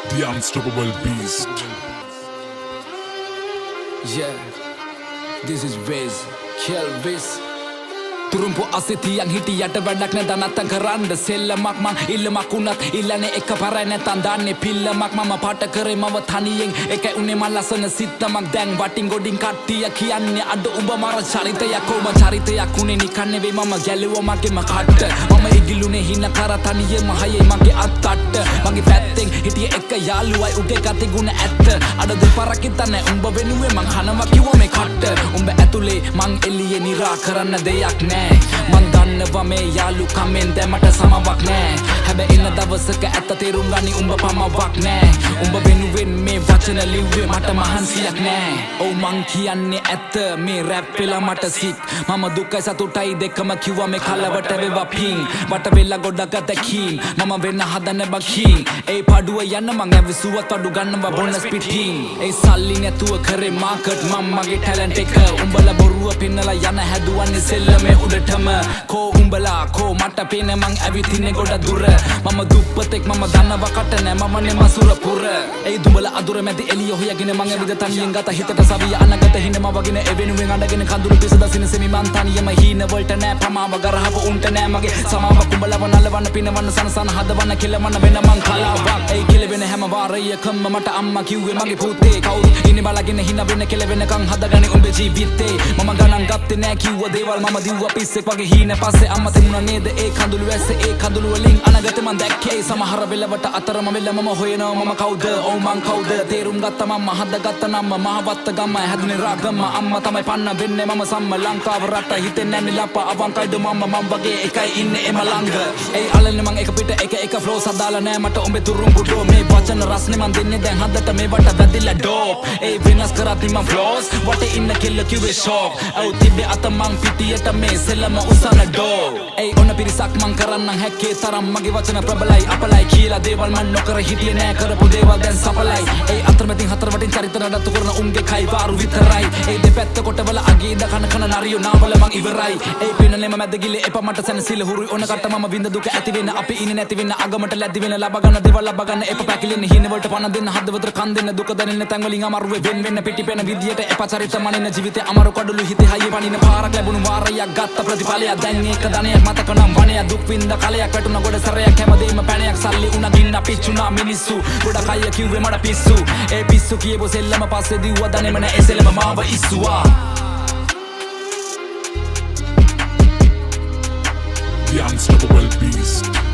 The unstoppable beast. Yeah, this is Wiz, Kelvis. Turumpu asitiang hitiyata වැඩක් නැත නැත්තම් කරන්න සෙල්ලමක් මං ඉල්ලමක් උනත් ඉල්ලන්නේ එකපාරයි නැත්තම් දාන්නේ පිල්ලමක් මම පාට කරේ මව තනියෙන් එකයි උනේ මං ලස්සන සිත්තමක් දැන් වටින් ගොඩින් කට්ටිය කියන්නේ අඩ උඹ මර චරිතයක් කොම චරිතයක් උනේ නිකන් නෙවෙයි මම ගැලුවා මගේම කට්ට මම ඉගිලුනේ හින කර තනියෙම හයේ මගේ අත්තට්ට මගේ පැත්තෙන් හිටිය එක යාළුවයි උගේ ගති ගුණ ඇත්ත අඩ දෙපාරක් හිතන්නේ උඹ වෙනුවේ මං කනවා කිව්වා මේ කට්ට උඹ ඇතුලේ මං එළියේ නිරා කරන්න දෙයක් නෑ මන් දන්නවා මේ යාළුකමෙන් දැමට සමවක් නෑ හැබැයි ඉන්න දවසක ඇත්ත තේරුම් ගනි උඹ පමවක් නෑ උඹ වෙනුවෙන් මේ වචන ලිව්වේ මට මහන්සියක් නෑ ඔව් මං කියන්නේ ඇත්ත මේ රැප් වෙලා මට සික් මම දුකයි සතුටයි දෙකම කිව්වා මේ කලවට වේවා පිං වට වෙලා ගොඩක් අතකින් මම වෙන්න හදන බකින් ඒ පාඩුව යන්න මං ඇවිසුවත් අඩු ගන්නවා බොනස් පිටින් ඒ සල්ලි නැතුව කරේ මාකට් මම මගේ ටැලන්ට් එක උඹලා බොරුව පින්නලා යන හැදුවන්නේ සෙල්ලමේ උඩටම කෝ උඹලා කෝ මට පේන මං ඇවිතින්නේ ගොඩ දුර මම දුප්පතෙක් මම දන්නවා කට නෑ මම නේ මසුර පුර ඒ දුඹලා අදුර මැදි එළිය හොයගෙන මං ඇවිද තනියෙන් ගත හිතට සවිය අනගත හිනම වගෙන එවෙනුවෙන් අඬගෙන කඳුළු පිස දසින සෙමි මං තනියම හීන වලට නෑ පමාව ගරහව උන්ට නෑ මගේ සමාව කුඹලව නලවන්න පිනවන්න සනසන හදවන්න කෙලවන්න වෙන මං කලාවක් ඒ කෙලවෙන හැම වාරයකම මට අම්මා කිව්වේ මගේ පුතේ කවුරු ඉන්නේ බලගෙන හින වෙන කෙලවෙනකන් හදගන්නේ උඹේ ජීවිතේ මම ගණන් ගත්තේ නෑ කිව්ව දේවල් මම දිව්වා පිස්සෙක් වගේ හීන පස්සේ අම්මා තිබුණා නේද ඒ කඳුළු වැස්සේ ඒ කඳුළු වලින් අනගතේ මං දැක්කේ සමහර වෙලවට අතරම වෙල මම හොයනවා මම කවුද ඔව් මං කවුද තේරුම් ගත්තා මම හදගත්ත නම මහවත්ත ගම හැදුනේ රාගම අම්මා තමයි පන්න වෙන්නේ මම සම්ම ලංකාව රට හිතෙන්නේ නැන්නේ ලප්පා අවංකයිද මම වගේ එකයි ඉන්නේ එම ළඟ ඒ අලන්නේ මං එක පිට එක ෆ්ලෝස් අදාලා නෑ මට උඹේ තුරුම්පු ඩෝ මේ වචන රස්නේ මං දෙන්නේ දැන් හදට මේ වට වැදිලා ඩෝප් ඒ වෙනස් කරත් මං ෆ්ලෝස් වටේ ඉන්න කෙල්ල කිව්වේ ෂොක් ඔව් තිබ්බේ අත මං පිටියට මේ සෙල්ලම උසන ඩෝ ඒ ඔන්න පිරිසක් මං කරන්නම් හැක්කේ තරම් මගේ වචන ප්‍රබලයි අපලයි කියලා දේවල් මං නොකර හිටියේ නෑ කරපු දේවල් දැන් සපලයි ඒ අතරමැදින් හතර වටින් චරිත නඩත්තු කරන උන්ගේ කයි වාරු විතරයි ඒ දෙපැත්ත කොටවල අගේ ඉඳ කන නරියෝ නාවල මං ඉවරයි ඒ පිනලෙම මැද ගිලේ එපා මට සැනසීල හුරුයි ඕන කට මම විඳ දුක ඇති වෙන අපි ඉන්නේ නැති වෙන අගමට ලැබි වෙන ලබා ගන්න දේවල් ලබා ගන්න එපා පැකිලෙන හින වලට පණ දෙන්න හදවතට කන් දෙන්න දුක දැනෙන තැන් වලින් අමාරුවේ වෙන් වෙන්න පිටිපෙන විදියට එපා චරිත මනින ජීවිතේ අමාරු කඩළු හිතේ හයිය පනින පාරක් ලැබුණු වාරයක් ගත්ත ප්‍රතිඵලයක් දැන් ඒක ධනයක් මතක නම් වණයක් දුක් විඳ කලයක් වැටුණ ගොඩ සරයක් හැමදේම පැණයක් සල්ලි උණ ගින්න පිච්චුණා මිනිස්සු ගොඩක් අය කිව්වේ මට පිස්සු ඒ පිස්සු කියපු සෙල්ලම පස්සේ දිව්වා දනේම නෑ ඒ සෙල්ලම මාව ඉස්සුවා The unstoppable beast.